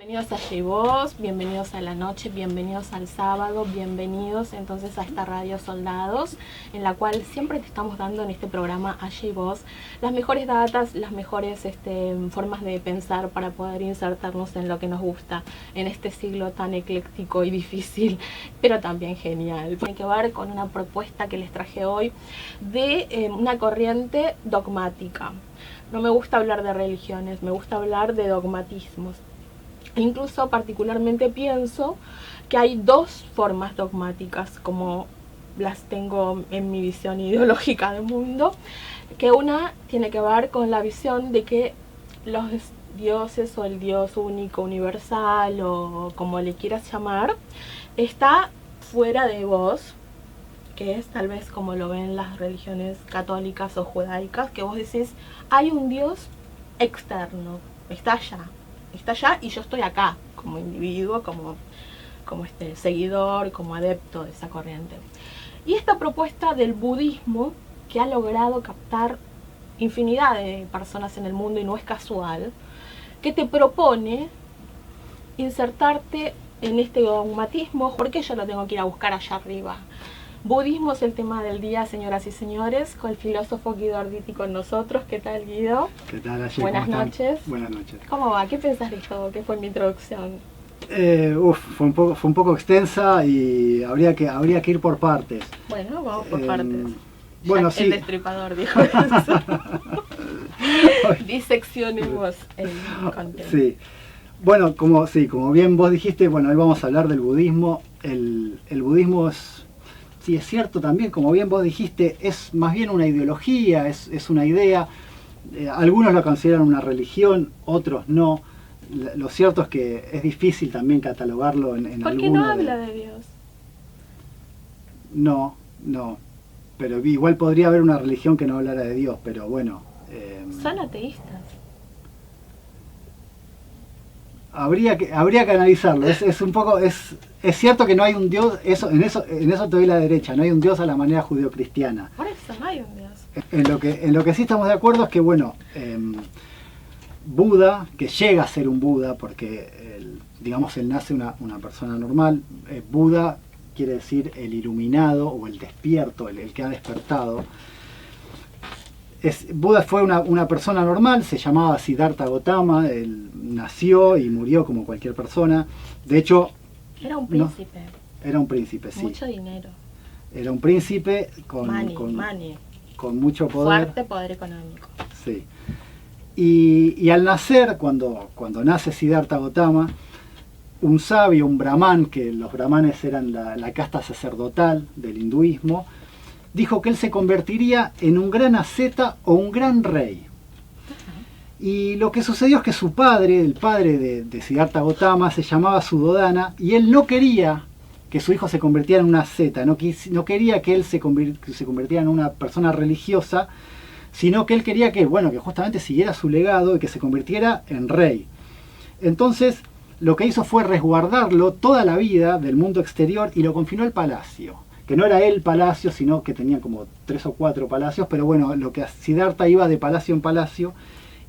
Bienvenidos a J-Voz, bienvenidos a la noche, bienvenidos al sábado, bienvenidos entonces a esta Radio Soldados, en la cual siempre te estamos dando en este programa a J-Voz las mejores datas, las mejores formas de pensar para poder insertarnos en lo que nos gusta en este siglo tan ecléctico y difícil, pero también genial. Tiene que ver con una propuesta que les traje hoy de una corriente dogmática. No me gusta hablar de religiones, me gusta hablar de dogmatismos. Incluso particularmente pienso que hay dos formas dogmáticas, como las tengo en mi visión ideológica del mundo, que una tiene que ver con la visión de que los dioses o el Dios único, universal o como le quieras llamar, está fuera de vos, que es tal vez como lo ven las religiones católicas o judaicas, que vos decís, hay un Dios externo, está allá y yo estoy acá, como individuo, como seguidor, como adepto de esa corriente. Y esta propuesta del budismo, que ha logrado captar infinidad de personas en el mundo y no es casual, que te propone insertarte en este dogmatismo, porque yo lo tengo que ir a buscar allá arriba. Budismo es el tema del día, señoras y señores, con el filósofo Guido Arditi con nosotros. ¿Qué tal, Guido? ¿Qué tal, Ashley? Buenas noches. Buenas noches. ¿Cómo va? ¿Qué pensás de esto? ¿Qué fue mi introducción? Fue un poco extensa y habría que ir por partes. Bueno, vamos por partes. Bueno, sí. El destripador dijo eso. Diseccionemos el contenido. Sí. Bueno, como bien vos dijiste, bueno, hoy vamos a hablar del budismo. El budismo es cierto también, como bien vos dijiste, es más bien una ideología, es una idea. Algunos lo consideran una religión, otros no. Lo cierto es que es difícil también catalogarlo en ¿Por qué no habla de Dios? No, pero igual podría haber una religión que no hablara de Dios, pero bueno. Son ateístas. Habría que analizarlo. Es cierto que no hay un Dios, en eso te doy la derecha, no hay un Dios a la manera judeocristiana. Por eso no hay un Dios. En lo que sí estamos de acuerdo es que, bueno, Buda, que llega a ser un Buda, porque él nace una persona normal. Buda quiere decir el iluminado o el despierto, el que ha despertado. Buda fue una persona normal, se llamaba Siddhartha Gautama, él nació y murió como cualquier persona. De hecho... Era un príncipe. Era un príncipe, sí. Mucho dinero. Era un príncipe con mucho poder. Fuerte poder económico. Sí. Y al nacer, cuando nace Siddhartha Gautama, un sabio, un brahman, que los brahmanes eran la casta sacerdotal del hinduismo, dijo que él se convertiría en un gran asceta o un gran rey. Y lo que sucedió es que su padre, el padre de Siddhartha Gautama, se llamaba Suddhodana, y él no quería que su hijo se convirtiera en un asceta, no quería que él se convirtiera en una persona religiosa, sino que él quería que justamente siguiera su legado y que se convirtiera en rey. Entonces, lo que hizo fue resguardarlo toda la vida del mundo exterior y lo confinó al palacio. Que no era el palacio, sino que tenía como 3 o 4 palacios, pero bueno, lo que Siddhartha iba de palacio en palacio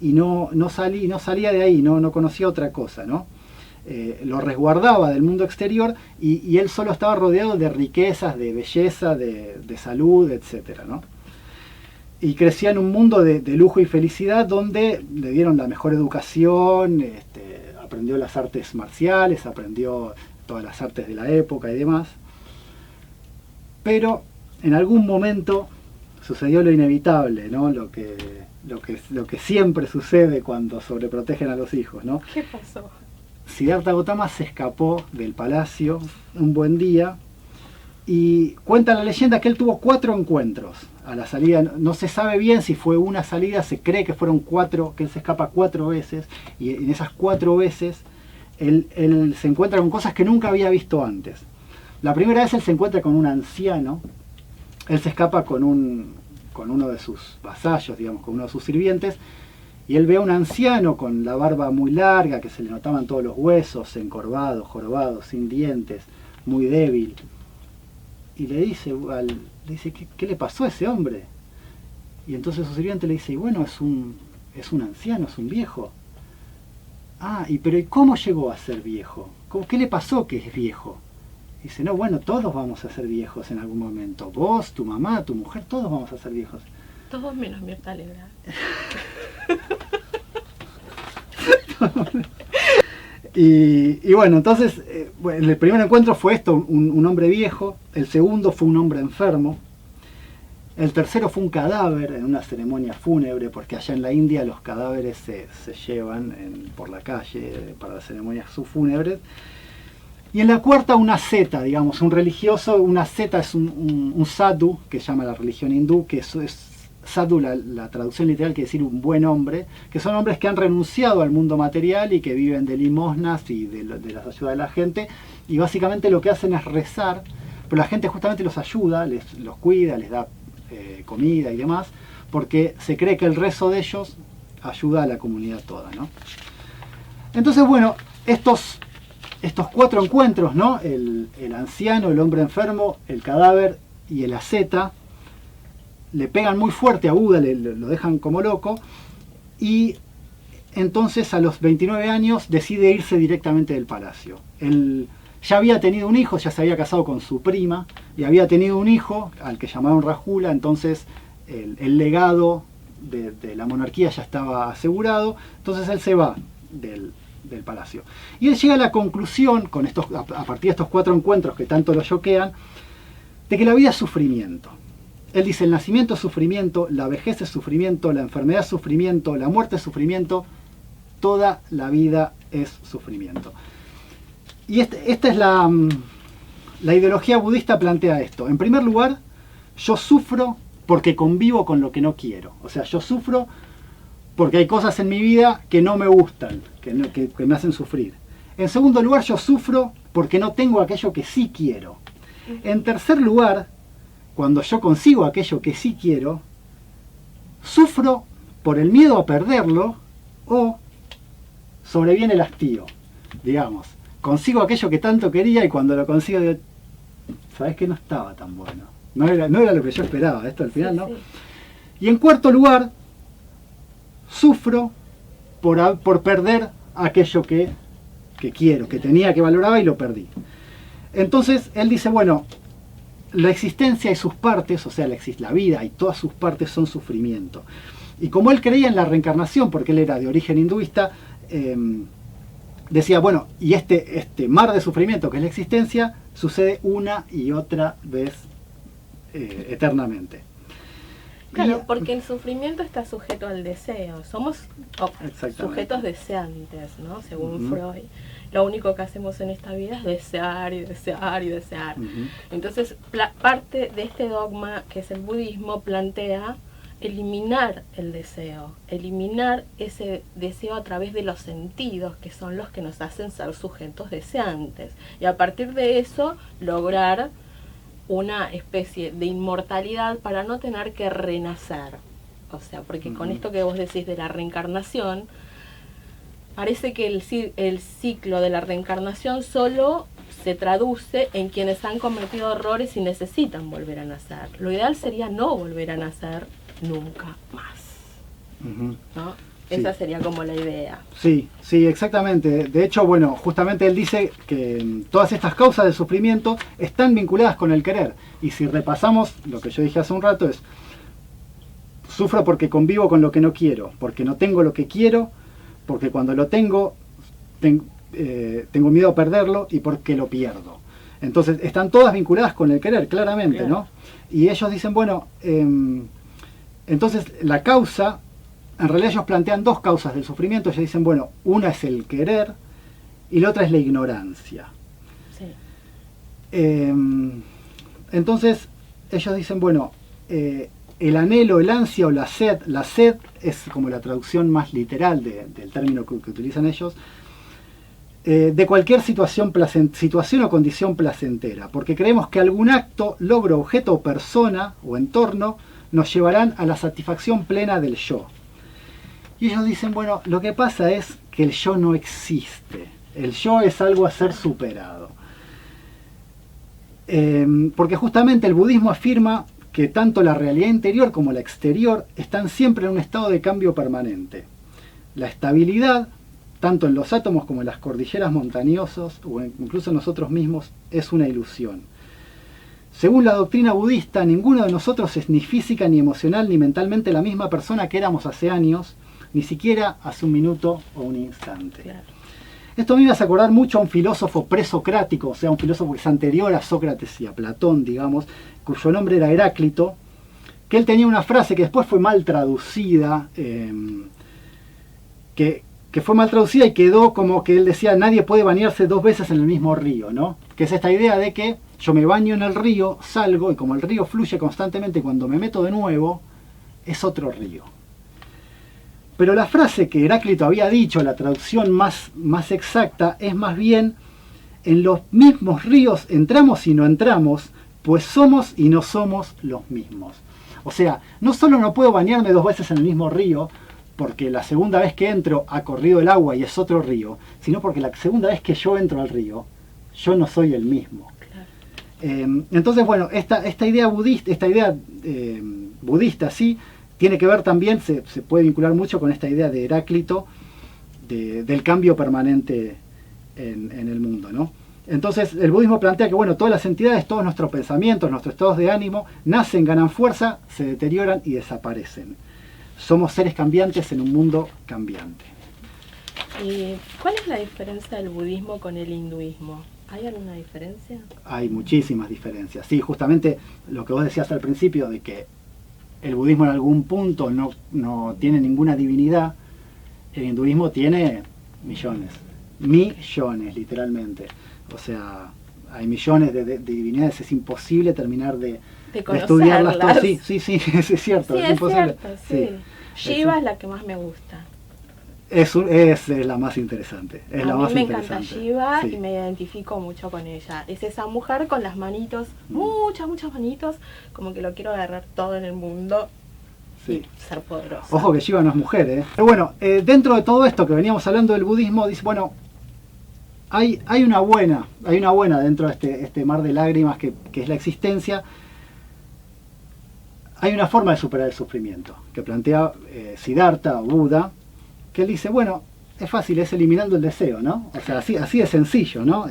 y no salía de ahí, no conocía otra cosa, ¿no? Lo resguardaba del mundo exterior y él solo estaba rodeado de riquezas, de belleza, de salud, etcétera, ¿no? Y crecía en un mundo de lujo y felicidad donde le dieron la mejor educación, aprendió las artes marciales, aprendió todas las artes de la época y demás. Pero en algún momento sucedió lo inevitable, ¿no? Lo que siempre sucede cuando sobreprotegen a los hijos, ¿no? ¿Qué pasó? Siddhartha Gautama se escapó del palacio un buen día y cuenta la leyenda que él tuvo 4 encuentros a la salida. No se sabe bien si fue una salida, se cree que fueron 4, que él se escapa 4 veces y en esas 4 veces él se encuentra con cosas que nunca había visto antes. La primera vez él se encuentra con un anciano, él se escapa con uno de sus vasallos, digamos, con uno de sus sirvientes, y él ve a un anciano con la barba muy larga, que se le notaban todos los huesos, encorvado, jorobado, sin dientes, muy débil. Y le dice, ¿qué le pasó a ese hombre? Y entonces su sirviente le dice, y bueno, es un anciano, es un viejo. pero ¿y cómo llegó a ser viejo? ¿Qué le pasó que es viejo? Dice, no, bueno, todos vamos a ser viejos en algún momento. Vos, tu mamá, tu mujer, todos vamos a ser viejos. Todos menos Mirta Legrand. Y bueno, entonces, el primer encuentro fue esto, un hombre viejo. El segundo fue un hombre enfermo. El tercero fue un cadáver en una ceremonia fúnebre, porque allá en la India los cadáveres se llevan por la calle para las ceremonias fúnebres. Y en la cuarta una asceta, digamos, un religioso. Una asceta es un sadhu, que se llama la religión hindú, que es sadhu, la traducción literal quiere decir un buen hombre, que son hombres que han renunciado al mundo material y que viven de limosnas y de las ayudas de la gente, y básicamente lo que hacen es rezar, pero la gente justamente los ayuda, los cuida, les da comida y demás, porque se cree que el rezo de ellos ayuda a la comunidad toda, ¿no? Entonces, bueno, estos 4 encuentros, ¿no? El anciano, el hombre enfermo, el cadáver y el asceta, le pegan muy fuerte a Buda, lo dejan como loco, y entonces a los 29 años decide irse directamente del palacio. Él ya había tenido un hijo, ya se había casado con su prima, y había tenido un hijo al que llamaron Rajula, entonces el legado de la monarquía ya estaba asegurado, entonces él se va del palacio. Y él llega a la conclusión, a partir de estos 4 encuentros que tanto lo choquean, de que la vida es sufrimiento. Él dice, el nacimiento es sufrimiento, la vejez es sufrimiento, la enfermedad es sufrimiento, la muerte es sufrimiento, toda la vida es sufrimiento. Y esta es la ideología budista plantea esto. En primer lugar, yo sufro porque convivo con lo que no quiero. O sea, yo sufro porque hay cosas en mi vida que no me gustan, que me hacen sufrir. En segundo lugar, yo sufro porque no tengo aquello que sí quiero. En tercer lugar, cuando yo consigo aquello que sí quiero, sufro por el miedo a perderlo o sobreviene el hastío, digamos. Consigo aquello que tanto quería y cuando lo consigo digo, ¿sabes qué? No estaba tan bueno. No era lo que yo esperaba, esto al final, ¿no? Sí. Y en cuarto lugar, sufro por perder aquello que quiero, que tenía, que valoraba y lo perdí. Entonces él dice, bueno, la existencia y sus partes, o sea, la vida y todas sus partes son sufrimiento. Y como él creía en la reencarnación, porque él era de origen hinduista, decía, bueno, y este mar de sufrimiento que es la existencia, sucede una y otra vez eternamente. Claro, porque el sufrimiento está sujeto al deseo. Somos sujetos deseantes, ¿no? Según Freud. Lo único que hacemos en esta vida es desear y desear y desear. Entonces, parte de este dogma, que es el budismo, plantea eliminar el deseo, eliminar ese deseo a través de los sentidos, que son los que nos hacen ser sujetos deseantes. Y a partir de eso, lograr una especie de inmortalidad para no tener que renacer. O sea, porque con esto que vos decís de la reencarnación, parece que el ciclo de la reencarnación solo se traduce en quienes han cometido errores y necesitan volver a nacer. Lo ideal sería no volver a nacer nunca más. ¿No? Sí. Esa sería como la idea. Sí, exactamente. De hecho, bueno, justamente él dice que todas estas causas de sufrimiento están vinculadas con el querer. Y si repasamos lo que yo dije hace un rato es, sufro porque convivo con lo que no quiero, porque no tengo lo que quiero, porque cuando lo tengo miedo a perderlo y porque lo pierdo. Entonces están todas vinculadas con el querer, claramente, claro. ¿No? Y ellos dicen, bueno, entonces la causa, en realidad ellos plantean 2 causas del sufrimiento. Ellos dicen, bueno, una es el querer y la otra es la ignorancia. Sí. Entonces ellos dicen, bueno, el anhelo, el ansia o la sed es como la traducción más literal del término que utilizan ellos, de cualquier situación o condición placentera, porque creemos que algún acto, logro, objeto o persona o entorno nos llevarán a la satisfacción plena del yo. Y ellos dicen, bueno, lo que pasa es que el yo no existe, el yo es algo a ser superado. Porque justamente el budismo afirma que tanto la realidad interior como la exterior están siempre en un estado de cambio permanente. La estabilidad tanto en los átomos como en las cordilleras montañosas, o incluso en nosotros mismos, es una ilusión. Según la doctrina budista, ninguno de nosotros es ni física, ni emocional, ni mentalmente la misma persona que éramos hace años, ni siquiera hace un minuto o un instante. Claro. Esto me hace acordar mucho a un filósofo presocrático, o sea, un filósofo que es anterior a Sócrates y a Platón, digamos, cuyo nombre era Heráclito, que él tenía una frase que después fue mal traducida, que fue mal traducida y quedó como que él decía: nadie puede bañarse 2 veces en el mismo río, ¿no? Que es esta idea de que yo me baño en el río, salgo, y como el río fluye constantemente, cuando me meto de nuevo, es otro río. Pero la frase que Heráclito había dicho, la traducción más exacta, es más bien: en los mismos ríos entramos y no entramos, pues somos y no somos los mismos. O sea, no solo no puedo bañarme 2 veces en el mismo río, porque la segunda vez que entro ha corrido el agua y es otro río, sino porque la segunda vez que yo entro al río, yo no soy el mismo. Claro. Entonces, bueno, esta idea budista, sí, tiene que ver también, se puede vincular mucho con esta idea de Heráclito, del cambio permanente en el mundo, ¿no? Entonces, el budismo plantea que, bueno, todas las entidades, todos nuestros pensamientos, nuestros estados de ánimo, nacen, ganan fuerza, se deterioran y desaparecen. Somos seres cambiantes en un mundo cambiante. ¿Y cuál es la diferencia del budismo con el hinduismo? ¿Hay alguna diferencia? Hay muchísimas diferencias. Sí, justamente lo que vos decías al principio, de que el budismo en algún punto no tiene ninguna divinidad, el hinduismo tiene millones, literalmente. O sea, hay millones de divinidades, es imposible terminar de estudiarlas todas. Sí, es cierto. Sí, es imposible. Cierto, sí. Shiva es la que más me gusta. Es la más interesante. A mí me encanta Shiva, sí. Y me identifico mucho con ella. Es esa mujer con las manitos, muchas manitos, como que lo quiero agarrar todo en el mundo. Sí. Y ser poderosa. Ojo que Shiva no es mujer, ¿eh? Pero bueno, dentro de todo esto que veníamos hablando del budismo, dice, bueno, hay una buena dentro de este mar de lágrimas que es la existencia. Hay una forma de superar el sufrimiento, que plantea Siddhartha o Buda, que él dice, bueno, es fácil, es eliminando el deseo, ¿no? O sea, así de sencillo, ¿no?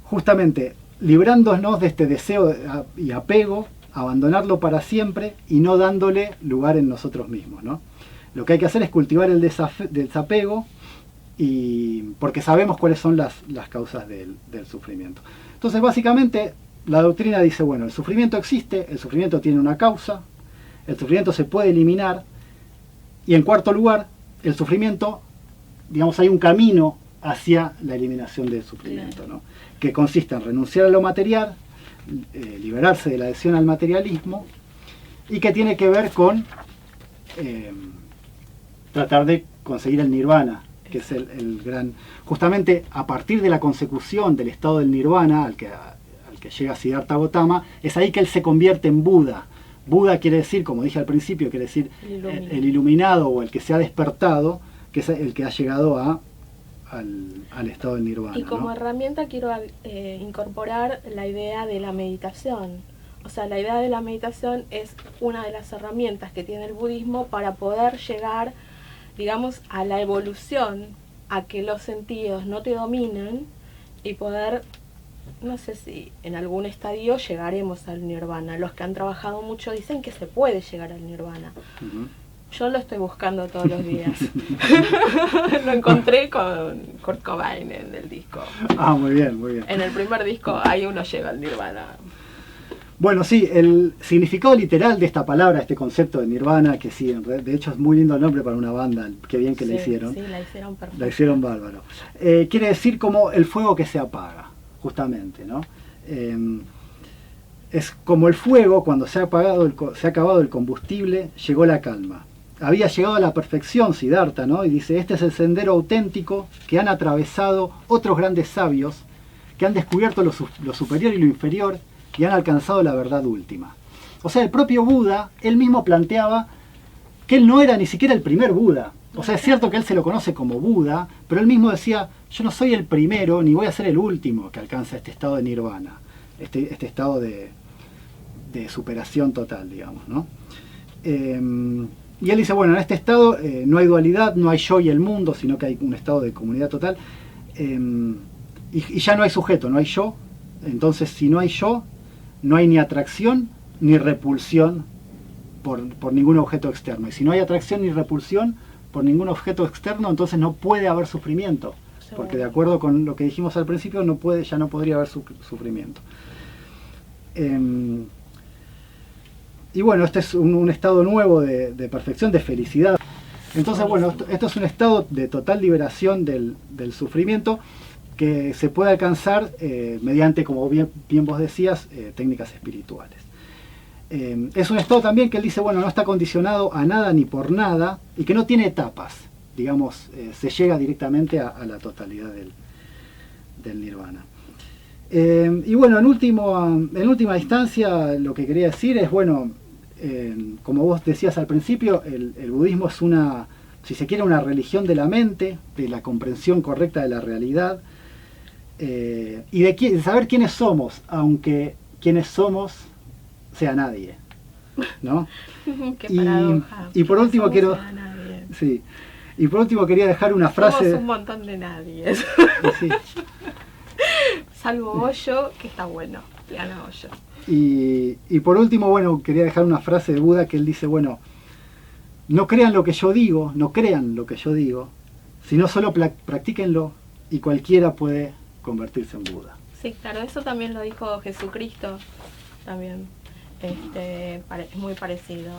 Justamente, librándonos de este deseo y apego, abandonarlo para siempre y no dándole lugar en nosotros mismos, ¿no? Lo que hay que hacer es cultivar el desapego, porque sabemos cuáles son las causas del sufrimiento. Entonces, básicamente, la doctrina dice, bueno, el sufrimiento existe, el sufrimiento tiene una causa, el sufrimiento se puede eliminar, y en cuarto lugar, el sufrimiento, digamos, hay un camino hacia la eliminación del sufrimiento, ¿no? Que consiste en renunciar a lo material, liberarse de la adhesión al materialismo, y que tiene que ver con tratar de conseguir el nirvana, que es el gran... Justamente a partir de la consecución del estado del nirvana, al que llega Siddhartha Gautama, es ahí que él se convierte en Buda. Buda quiere decir, como dije al principio, quiere decir el iluminado o el que se ha despertado, que es el que ha llegado al estado del nirvana. Y como herramienta quiero incorporar la idea de la meditación. O sea, la idea de la meditación es una de las herramientas que tiene el budismo para poder llegar, digamos, a la evolución, a que los sentidos no te dominen y poder, no sé si en algún estadio llegaremos al nirvana. Los que han trabajado mucho dicen que se puede llegar al nirvana. Yo lo estoy buscando todos los días. Lo encontré con Kurt Cobain en el disco. Ah, muy bien. En el primer disco ahí uno llega al nirvana. Bueno, sí, el significado literal de esta palabra, este concepto de nirvana, que sí, de hecho es muy lindo el nombre para una banda, qué bien que la hicieron. Sí, la hicieron perfecto. La hicieron bárbaro. Quiere decir como el fuego que se apaga, justamente, ¿no? Es como el fuego, cuando se ha acabado el combustible, llegó la calma. Había llegado a la perfección Siddhartha, ¿no? Y dice, este es el sendero auténtico que han atravesado otros grandes sabios, que han descubierto lo superior y lo inferior, y han alcanzado la verdad última. O sea, el propio Buda, él mismo planteaba que él no era ni siquiera el primer Buda. O sea, es cierto que él se lo conoce como Buda, pero él mismo decía, yo no soy el primero, ni voy a ser el último que alcanza este estado de nirvana, este estado de superación total, digamos, ¿no? y él dice, bueno, en este estado no hay dualidad, no hay yo y el mundo, sino que hay un estado de comunidad total. Y ya no hay sujeto, no hay yo. Entonces, si no hay yo, no hay ni atracción ni repulsión por ningún objeto externo. Y si no hay atracción ni repulsión por ningún objeto externo, entonces no puede haber sufrimiento. Porque de acuerdo con lo que dijimos al principio, ya no podría haber sufrimiento. Y bueno, este es un estado nuevo de perfección, de felicidad. Entonces, bueno, esto es un estado de total liberación del sufrimiento que se puede alcanzar mediante, como bien vos decías, técnicas espirituales. Es un estado también que él dice, bueno, no está condicionado a nada ni por nada y que no tiene etapas. Digamos, se llega directamente a la totalidad del nirvana. Y bueno, en última instancia, lo que quería decir es, bueno, como vos decías al principio, el budismo es si se quiere, una religión de la mente, de la comprensión correcta de la realidad, y de saber quiénes somos, aunque quienes somos sea nadie, ¿no? Qué paradoja. Y por último quiero... Sí. Y por último quería dejar una frase... Somos un montón de nadie. Sí. Salvo Hoyo, que está bueno. Gana Hoyo. Y por último, bueno, quería dejar una frase de Buda que él dice, bueno, no crean lo que yo digo, sino solo practíquenlo y cualquiera puede convertirse en Buda. Sí, claro, eso también lo dijo Jesucristo. También es muy parecido.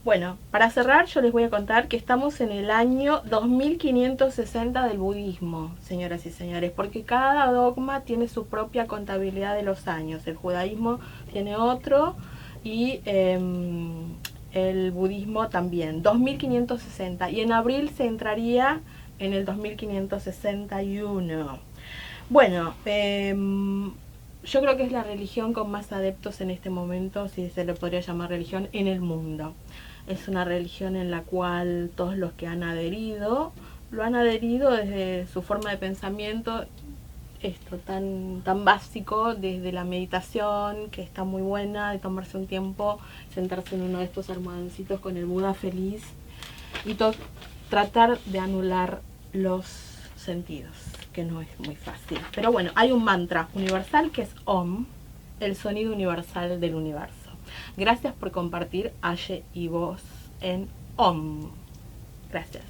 Bueno, para cerrar yo les voy a contar que estamos en el año 2560 del budismo, señoras y señores, porque cada dogma tiene su propia contabilidad de los años. El judaísmo tiene otro y el budismo también, 2560. Y en abril se entraría en el 2561. Bueno, yo creo que es la religión con más adeptos en este momento, si se le podría llamar religión, en el mundo. Es una religión en la cual todos los que han adherido, lo han adherido desde su forma de pensamiento, esto tan básico, desde la meditación, que está muy buena, de tomarse un tiempo, sentarse en uno de estos almohadoncitos con el Buda feliz, y tratar de anular los sentidos, que no es muy fácil. Pero bueno, hay un mantra universal que es Om, el sonido universal del universo. Gracias por compartir Aye y vos en Om. Gracias.